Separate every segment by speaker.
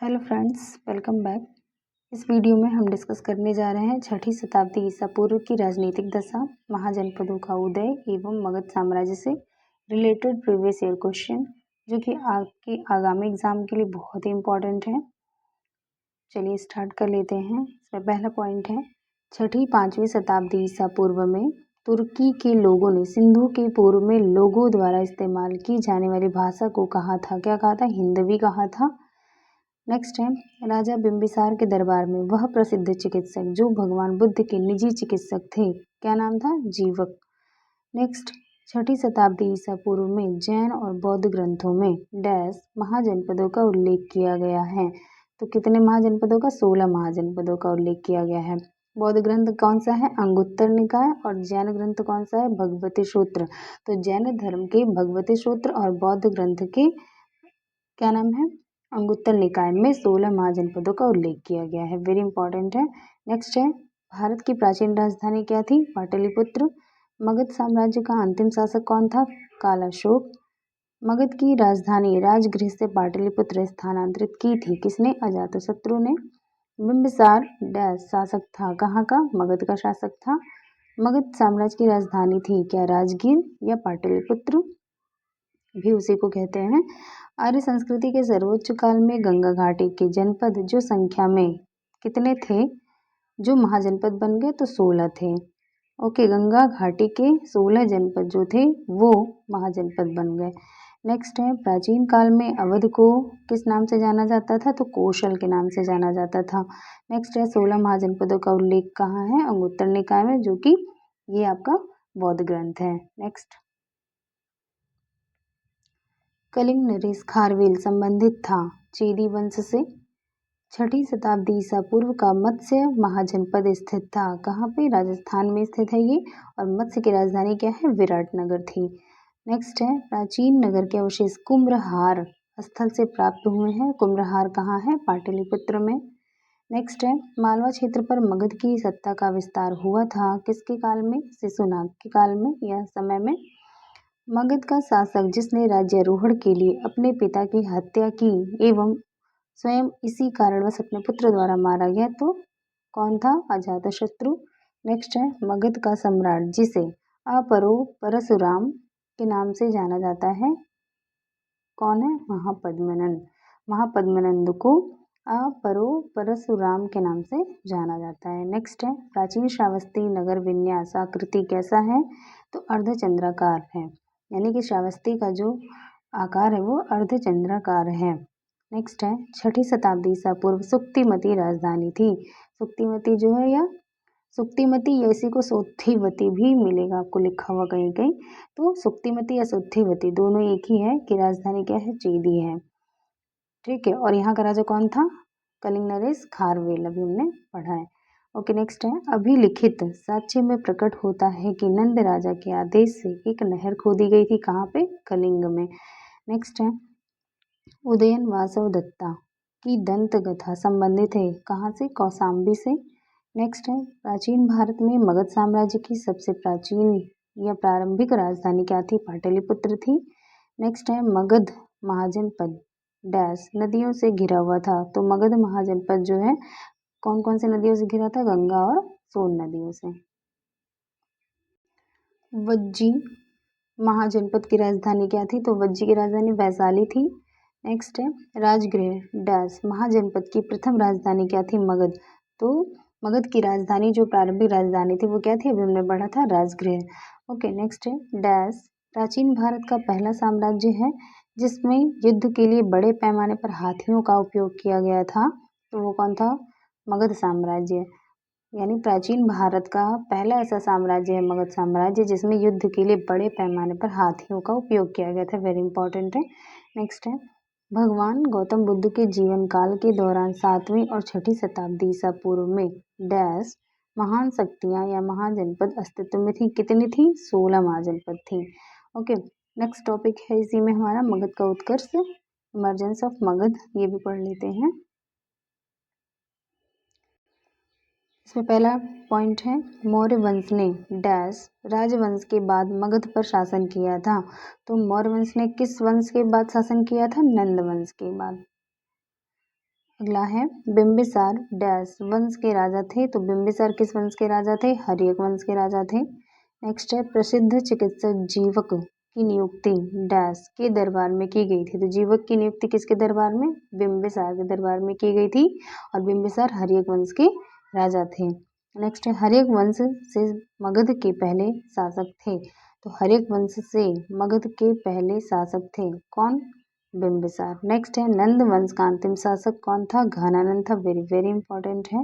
Speaker 1: Hello friends, welcome back. इस video में हम डिस्कस करने जा रहे हैं छठी शताब्दी ईसा पूर्व की राजनीतिक दशा, महाजनपदों का उदय एवं मगध साम्राज्य से रिलेटेड प्रीवियस ईयर क्वेश्चन, जो कि आपके आगामी एग्जाम के लिए बहुत ही इम्पोर्टेंट है। चलिए स्टार्ट कर लेते हैं। इसमें पहला पॉइंट है, छठी 5वीं शताब्दी ईसा पूर्व में तुर्की के लोगों ने सिंधु के पूर्व में लोगों द्वारा इस्तेमाल की जाने वाली भाषा को कहा था। क्या कहा था? हिंदवी कहा था। नेक्स्ट है, राजा बिंबिसार के दरबार में वह प्रसिद्ध चिकित्सक जो भगवान बुद्ध के निजी चिकित्सक थे, क्या नाम था? जीवक। नेक्स्ट, छठी शताब्दी ईसा पूर्व में जैन और बौद्ध ग्रंथों में डैश महाजनपदों का उल्लेख किया गया है। तो कितने महाजनपदों का? 16 महाजनपदों का उल्लेख किया गया है। बौद्ध ग्रंथ कौन सा है? अंगुत्तर निकाय। और जैन ग्रंथ कौन सा है? भगवती सूत्र। तो जैन धर्म के भगवती सूत्र और बौद्ध ग्रंथ के क्या नाम है? अंगुत्तर निकाय में 16 महाजनपदों का उल्लेख किया गया है। वेरी इंपॉर्टेंट है। नेक्स्ट है, भारत की प्राचीन राजधानी क्या थी? पाटलिपुत्र। मगध साम्राज्य का अंतिम शासक कौन था? कालाशोक। मगध की राजधानी राजगृह से पाटलिपुत्र स्थानांतरित की थी किसने? अजातशत्रु ने। बिंबिसार डैश शासक था, कहाँ का? मगध का शासक था। मगध साम्राज्य की राजधानी थी क्या राजगीर या पाटलिपुत्र? भी उसी को कहते हैं। आर्य संस्कृति के सर्वोच्च काल में गंगा घाटी के जनपद जो संख्या में कितने थे, जो महाजनपद बन गए? तो 16 थे। ओके, गंगा घाटी के 16 जनपद जो थे वो महाजनपद बन गए। नेक्स्ट है, प्राचीन काल में अवध को किस नाम से जाना जाता था? तो कौशल के नाम से जाना जाता था। नेक्स्ट है, 16 महाजनपदों का उल्लेख कहाँ है? अंगुत्तर निकाय में, जो कि ये आपका बौद्ध ग्रंथ है। नेक्स्ट, कलिंग नरेश खारवेल संबंधित था चेदी वंश से। छठी शताब्दी ईसा पूर्व का मत्स्य महाजनपद स्थित था कहाँ पे? राजस्थान में स्थित है ये। और मत्स्य की राजधानी क्या है? विराटनगर थी। नेक्स्ट है, प्राचीन नगर के अवशेष कुम्भहार स्थल से प्राप्त हुए हैं। कुम्भहार कहाँ है? पाटलिपुत्र में। नेक्स्ट है, मालवा क्षेत्र पर मगध की सत्ता का विस्तार हुआ था किसके काल में? शिशुनाग के काल में या समय में। मगध का शासक जिसने राज्यारोहण के लिए अपने पिता की हत्या की एवं स्वयं इसी कारणवश अपने पुत्र द्वारा मारा गया, तो कौन था? अजातशत्रु। नेक्स्ट है, मगध का सम्राट जिसे अपरो परशुराम के नाम से जाना जाता है, कौन है? महापद्मनंद। महापद्मनंद को अपरो परशुराम के नाम से जाना जाता है। नेक्स्ट है, प्राचीन श्रावस्ती नगर विन्यास आकृति कैसा है? तो अर्धचंद्राकार है, यानी कि श्रावस्ती का जो आकार है वो अर्धचंद्राकार है। नेक्स्ट है, छठी शताब्दी ईसा पूर्व सुक्तिमती राजधानी थी। सुक्तिमती जो है या सुक्तिमती या इसी को सोत्थिवती भी मिलेगा आपको लिखा हुआ कहीं कहीं। तो सुक्तिमती या सोत्थिवती दोनों एक ही है कि राजधानी क्या है? चेदी है। ठीक है, और यहाँ का राजा कौन था? कलिंग नरेश खारवेल, अभी हमने पढ़ा है। ओके, नेक्स्ट है, अभिलिखित साक्ष्य में प्रकट होता है कि नंद राजा के आदेश से एक नहर खोदी गई थी कहाँ पे? कलिंग में। नेक्स्ट है, उदयन वासव दत्ता की दंत कथा संबंधित है कहाँ से? कौशाम्बी से। नेक्स्ट है, प्राचीन भारत में मगध साम्राज्य की सबसे प्राचीन या प्रारंभिक राजधानी क्या थी? पाटलिपुत्र थी। नेक्स्ट है, मगध महाजनपद डैश नदियों से घिरा हुआ था। तो मगध महाजनपद जो है कौन कौन सी नदियों से घिरा था? गंगा और सोन नदियों से। वज्जी महाजनपद की राजधानी क्या थी? तो वज्जी की राजधानी वैशाली थी। नेक्स्ट है, राजगृह डैश महाजनपद की प्रथम राजधानी क्या थी? मगध। तो मगध की राजधानी जो प्रारंभिक राजधानी थी वो क्या थी? अभी हमने पढ़ा था, राजगृह। ओके, नेक्स्ट है, डैश प्राचीन भारत का पहला साम्राज्य है जिसमें युद्ध के लिए बड़े पैमाने पर हाथियों का उपयोग किया गया था। तो वो कौन था? मगध साम्राज्य। यानी प्राचीन भारत का पहला ऐसा साम्राज्य है मगध साम्राज्य जिसमें युद्ध के लिए बड़े पैमाने पर हाथियों का उपयोग किया गया था। वेरी इंपॉर्टेंट है। नेक्स्ट है, भगवान गौतम बुद्ध के जीवन काल के दौरान 7वीं और छठी शताब्दी ईसा पूर्व में डैश महान शक्तियाँ या महाजनपद अस्तित्व में थी। कितनी थी? 16 महाजनपद थी। ओके, नेक्स्ट टॉपिक है इसी में हमारा मगध का उत्कर्ष, इमर्जेंस ऑफ मगध, ये भी पढ़ लेते हैं। इसमें पहला पॉइंट है, मौर्य वंश ने डैश राजवंश के बाद मगध पर शासन किया था। तो मौर्य वंश ने किस वंश के बाद शासन किया था? नंद वंश के बाद। अगला है बिंबिसार डैश वंश के राजा थे। तो बिंबिसार किस वंश के राजा थे? हर्यक वंश के राजा थे। नेक्स्ट है प्रसिद्ध चिकित्सक जीवक की नियुक्ति डैश के दरबार में की गई थी। तो जीवक की नियुक्ति किसके दरबार में? बिंबिसार के दरबार में की गई थी और बिंबिसार हर्यक वंश के राजा थे। नेक्स्ट है हर्यक वंश से मगध के पहले शासक थे। तो हर्यक वंश से मगध के पहले शासक थे कौन? बिंबिसार। नेक्स्ट है नंद वंश का अंतिम शासक कौन था? घनानंद था। वेरी वेरी इंपॉर्टेंट है।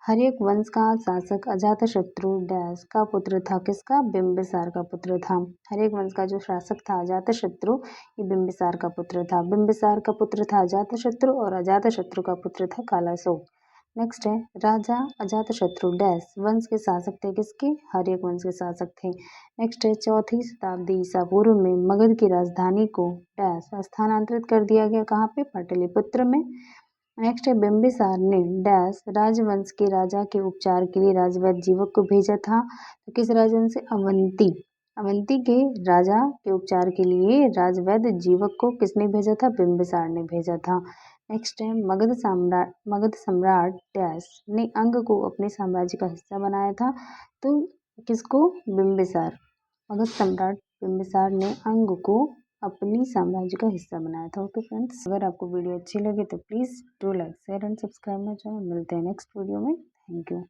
Speaker 1: हर्यक वंश का शासक अजातशत्रु डैश का पुत्र था। किसका? बिंबिसार का पुत्र था। हर्यक वंश का जो शासक था अजातशत्रु, ये बिंबिसार का पुत्र था। बिंबिसार का पुत्र था अजातशत्रु और अजातशत्रु का पुत्र था कालासोक। नेक्स्ट है राजा अजातशत्रु डैश वंश के शासक थे। किसके? हर्यक वंश के शासक थे। नेक्स्ट है 4वीं शताब्दी ईसा पूर्व में मगध की राजधानी को डैश स्थानांतरित कर दिया गया। कहाँ पे? पाटलिपुत्र में। नेक्स्ट है बिंबिसार ने डैश राजवंश के राजा के उपचार के लिए राजवैद्य जीवक को भेजा था। तो किस राजवंश से? अवंती। अवंती के राजा के उपचार के लिए राजवैद्य जीवक को किसने भेजा था? बिंबिसार ने भेजा था। नेक्स्ट है मगध सम्राट डैश ने अंग को अपने साम्राज्य का हिस्सा बनाया था। तो किसको? बिंबिसार। मगध सम्राट बिंबिसार ने अंग को अपनी साम्राज्य का हिस्सा बनाया था। ओके फ्रेंड्स, अगर आपको वीडियो अच्छी लगे तो please do like share and subscribe my channel. मिलते हैं नेक्स्ट वीडियो में। Thank you.